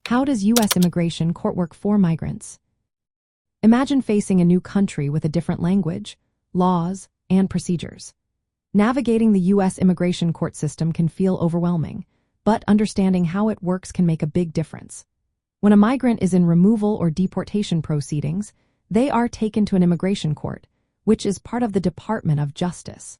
How does U.S. immigration court work for migrants? Imagine facing a new country with a different language, laws, and procedures. Navigating the U.S. immigration court system can feel overwhelming, but understanding how it works can make a big difference. When a migrant is in removal or deportation proceedings, they are taken to an immigration court, which is part of the Department of Justice.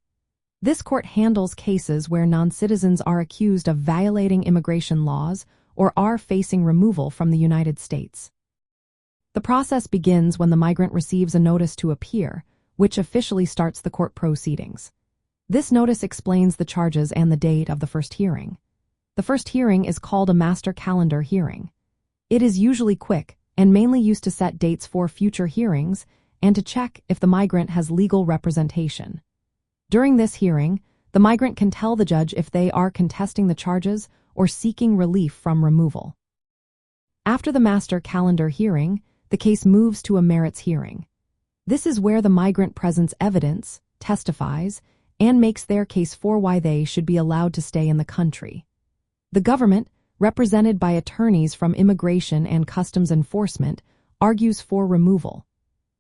This court handles cases where non-citizens are accused of violating immigration laws or are facing removal from the United States. The process begins when the migrant receives a notice to appear, which officially starts the court proceedings. This notice explains the charges and the date of the first hearing. The first hearing is called a master calendar hearing. It is usually quick and mainly used to set dates for future hearings and to check if the migrant has legal representation. During this hearing, the migrant can tell the judge if they are contesting the charges or seeking relief from removal. After the master calendar hearing, the case moves to a merits hearing. This is where the migrant presents evidence, testifies, and makes their case for why they should be allowed to stay in the country. The government, represented by attorneys from Immigration and Customs Enforcement, argues for removal.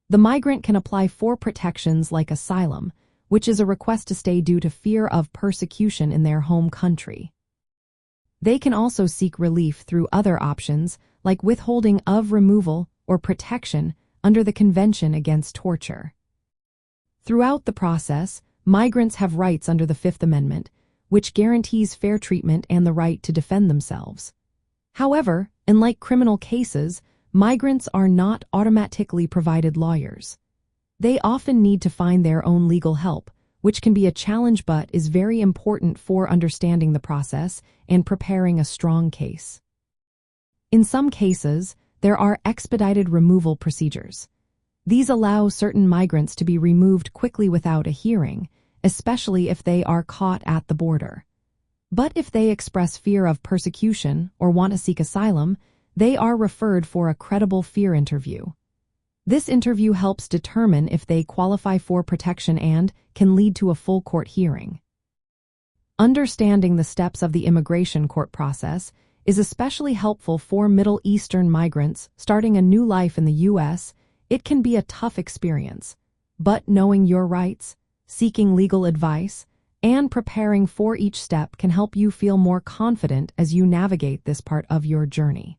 The migrant can apply for protections like asylum, which is a request to stay due to fear of persecution in their home country. They can also seek relief through other options like withholding of removal or protection under the Convention Against Torture. Throughout the process, migrants have rights under the Fifth Amendment, which guarantees fair treatment and the right to defend themselves. However, unlike criminal cases, migrants are not automatically provided lawyers. They often need to find their own legal help, which can be a challenge but is very important for understanding the process and preparing a strong case. In some cases, there are expedited removal procedures. These allow certain migrants to be removed quickly without a hearing, especially if they are caught at the border. But if they express fear of persecution or want to seek asylum, they are referred for a credible fear interview. This interview helps determine if they qualify for protection and can lead to a full court hearing. Understanding the steps of the immigration court process is especially helpful for Middle Eastern migrants starting a new life in the U.S. It can be a tough experience, but knowing your rights, seeking legal advice, and preparing for each step can help you feel more confident as you navigate this part of your journey.